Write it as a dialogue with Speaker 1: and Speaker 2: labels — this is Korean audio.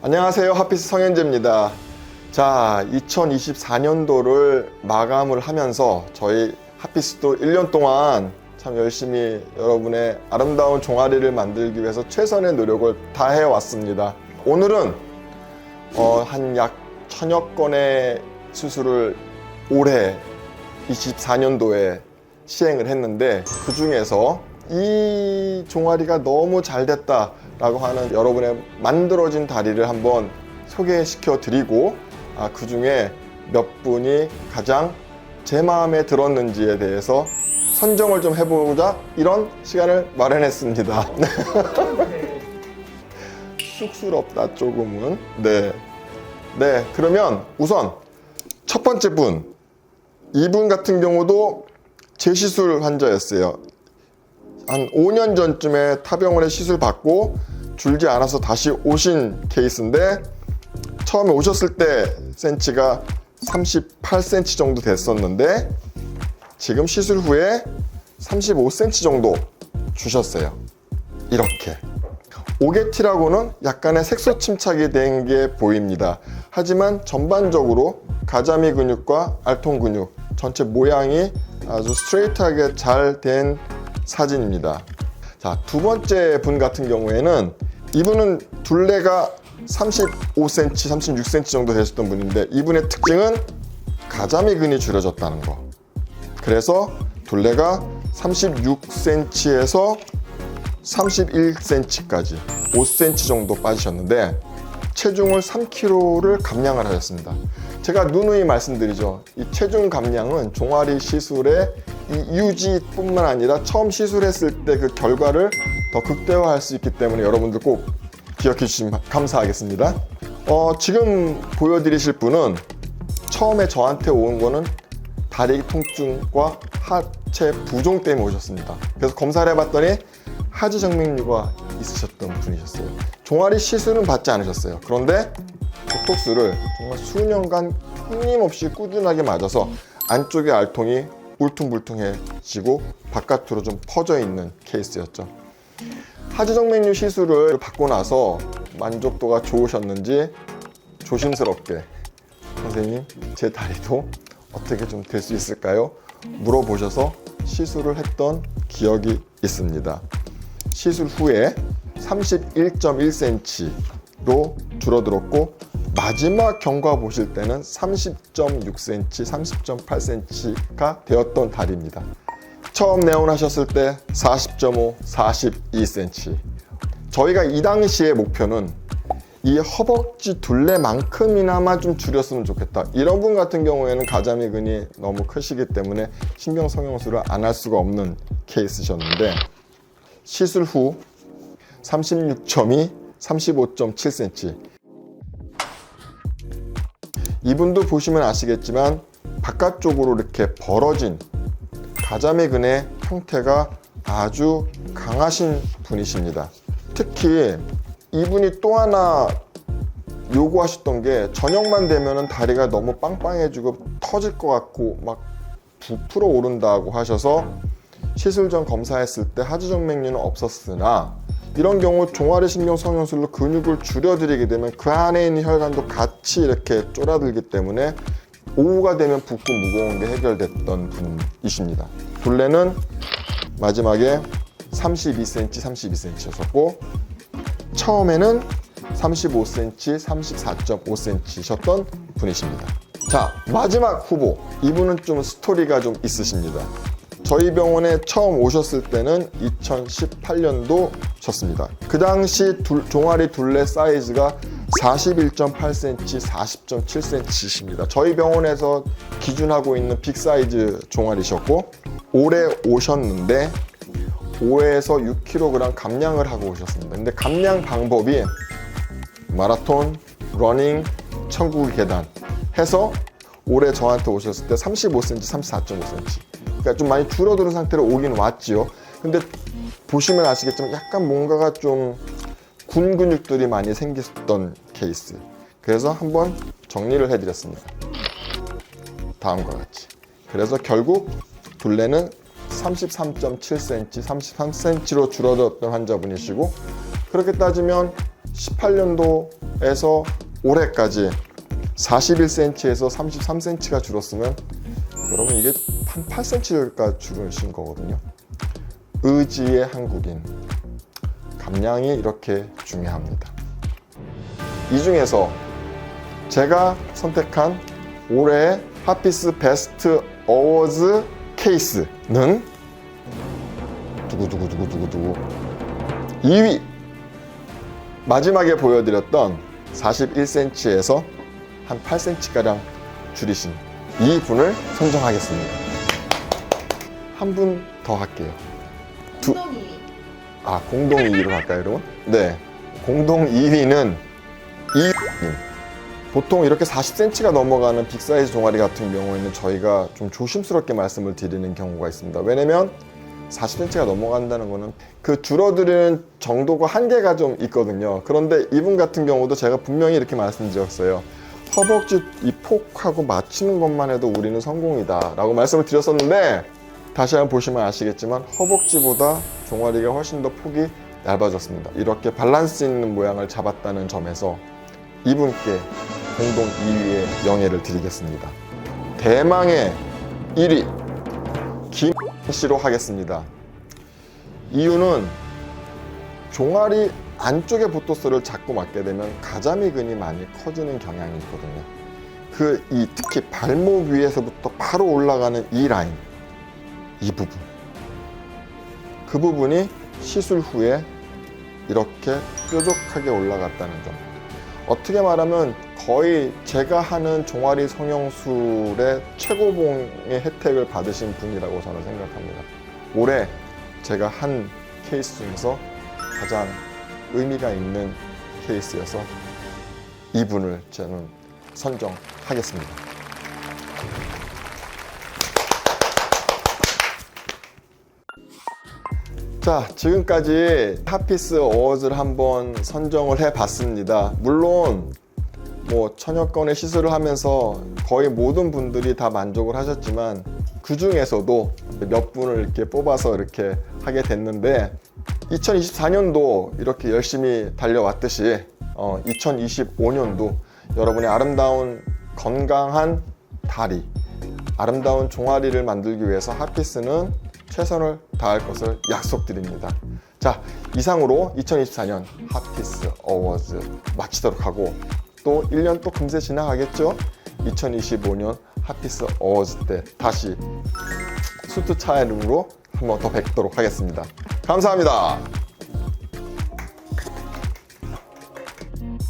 Speaker 1: 안녕하세요. 핫피스 성현재입니다. 자, 2024년도를 마감을 하면서 저희 핫피스도 1년 동안 참 열심히 여러분의 아름다운 종아리를 만들기 위해서 최선의 노력을 다해 왔습니다. 오늘은 한 약 1000여 건의 수술을 올해 24년도에 시행을 했는데, 그 중에서 이 종아리가 너무 잘 됐다 라고 하는 여러분의 만들어진 다리를 한번 소개시켜 드리고, 그 중에 몇 분이 가장 제 마음에 들었는지에 대해서 선정을 좀 해보자, 이런 시간을 마련했습니다. 쑥스럽다 조금은. 네, 그러면 우선 첫 번째 분, 이분 같은 경우도 재시술 환자였어요. 한 5년 전쯤에 타병원에 시술 받고 줄지 않아서 다시 오신 케이스인데, 처음에 오셨을 때 센치가 38cm 정도 됐었는데 지금 시술 후에 35cm 정도 주셨어요. 이렇게 오게티라고는 약간의 색소 침착이 된 게 보입니다. 하지만 전반적으로 가자미 근육과 알통 근육 전체 모양이 아주 스트레이트하게 잘 된 사진입니다. 자, 두 번째 분 같은 경우에는 이분은 둘레가 35cm, 36cm 정도 되셨던 분인데, 이분의 특징은 가자미근이 줄여졌다는 거. 그래서 둘레가 36cm에서 31cm까지 5cm 정도 빠지셨는데 체중을 3kg를 감량을 하셨습니다. 제가 누누이 말씀드리죠. 이 체중 감량은 종아리 시술의 이 유지뿐만 아니라 처음 시술했을 때 그 결과를 더 극대화할 수 있기 때문에 여러분들 꼭 기억해 주시면 감사하겠습니다. 지금 보여드리실 분은 처음에 저한테 온 거는 다리 통증과 하체 부종 때문에 오셨습니다. 그래서 검사를 해봤더니 하지정맥류가 있으셨던 분이셨어요. 종아리 시술은 받지 않으셨어요. 그런데 보톡스를 정말 수년간 끊임없이 꾸준하게 맞아서 안쪽의 알통이 울퉁불퉁해지고 바깥으로 좀 퍼져 있는 케이스였죠. 하지정맥류 시술을 받고 나서 만족도가 좋으셨는지 조심스럽게 선생님, 제 다리도 어떻게 좀 될 수 있을까요? 물어보셔서 시술을 했던 기억이 있습니다. 시술 후에 31.1cm로 줄어들었고, 마지막 경과 보실 때는 30.6cm, 30.8cm가 되었던 다리입니다. 처음 내원하셨을 때 40.5, 42cm. 저희가 이 당시의 목표는 이 허벅지 둘레만큼이나마 좀 줄였으면 좋겠다. 이런 분 같은 경우에는 가자미근이 너무 크시기 때문에 신경성형술을 안 할 수가 없는 케이스셨는데, 시술 후 36.2, 35.7cm. 이분도 보시면 아시겠지만 바깥쪽으로 이렇게 벌어진 가자미근의 형태가 아주 강하신 분이십니다. 특히 이분이 또 하나 요구하셨던 게, 저녁만 되면 다리가 너무 빵빵해지고 터질 것 같고 막 부풀어 오른다고 하셔서 시술 전 검사했을 때 하지정맥류는 없었으나, 이런 경우 종아리 신경 성형술로 근육을 줄여드리게 되면 그 안에 있는 혈관도 같이 이렇게 쫄아들기 때문에 오후가 되면 붓고 무거운 게 해결됐던 분이십니다. 둘레는 마지막에 32cm, 32cm였었고 처음에는 35cm, 34.5cm셨던 분이십니다. 자, 마지막 후보, 이분은 좀 스토리가 좀 있으십니다. 저희 병원에 처음 오셨을 때는 2018년도셨습니다. 그 당시 종아리 둘레 사이즈가 41.8cm, 40.7cm십니다. 저희 병원에서 기준하고 있는 빅 사이즈 종아리셨고, 올해 오셨는데 5에서 6kg 감량을 하고 오셨습니다. 근데 감량 방법이 마라톤, 러닝, 천국의 계단 해서 올해 저한테 오셨을 때 35cm, 34.5cm. 그러니까 좀 많이 줄어드는 상태로 오긴 왔지요. 근데 보시면 아시겠지만 약간 뭔가가 좀 군 근육들이 많이 생겼던 케이스. 그래서 한번 정리를 해드렸습니다. 다음과 같이. 그래서 결국 둘레는 33.7cm, 33cm로 줄어들었던 환자분이시고, 그렇게 따지면 18년도에서 올해까지 41cm에서 33cm가 줄었으면 여러분 이게 한 8cm가 줄으신 거거든요. 의지의 한국인, 감량이 이렇게 중요합니다. 이 중에서 제가 선택한 올해의 핫피스 베스트 어워즈 케이스는 두구두구두구두구두구 2위, 마지막에 보여드렸던 41cm에서 한 8cm가량 줄이신 이 분을 선정하겠습니다. 한 분 더 할게요.
Speaker 2: 공동 2위.
Speaker 1: 공동 2위로 갈까요, 여러분? 네. 공동 2위는 이님. 보통 이렇게 40cm가 넘어가는 빅사이즈 종아리 같은 경우에는 저희가 좀 조심스럽게 말씀을 드리는 경우가 있습니다. 왜냐면 40cm가 넘어간다는 거는 그 줄어드는 정도가 한계가 좀 있거든요. 그런데 이분 같은 경우도 제가 분명히 이렇게 말씀드렸어요. 허벅지 이 폭하고 맞추는 것만 해도 우리는 성공이다 라고 말씀을 드렸었는데, 다시 한번 보시면 아시겠지만 허벅지보다 종아리가 훨씬 더 폭이 얇아졌습니다. 이렇게 밸런스 있는 모양을 잡았다는 점에서 이분께 공동 2위의 영예를 드리겠습니다. 대망의 1위 김씨로 하겠습니다. 이유는 종아리 안쪽의 보토스를 자꾸 맞게 되면 가자미근이 많이 커지는 경향이 있거든요. 특히 발목 위에서부터 바로 올라가는 이 라인, 이 부분, 그 부분이 시술 후에 이렇게 뾰족하게 올라갔다는 점. 어떻게 말하면 거의 제가 하는 종아리 성형술의 최고봉의 혜택을 받으신 분이라고 저는 생각합니다. 올해 제가 한 케이스 중에서 가장 의미가 있는 케이스여서 이분을 저는 선정하겠습니다. 자, 지금까지 핫피스 어워즈를 한번 선정을 해봤습니다. 물론 뭐 천여 건의 시술을 하면서 거의 모든 분들이 다 만족을 하셨지만 그 중에서도 몇 분을 이렇게 뽑아서 이렇게 하게 됐는데, 2024년도 이렇게 열심히 달려왔듯이 2025년도 여러분의 아름다운 건강한 다리, 아름다운 종아리를 만들기 위해서 핫피스는 최선을 다할 것을 약속드립니다. 자, 이상으로 2024년 핫피스 어워즈 마치도록 하고, 또 1년 또 금세 지나가겠죠? 2025년 핫피스 어워즈 때 다시 수트 차이룸으로 한번 더 뵙도록 하겠습니다. 감사합니다.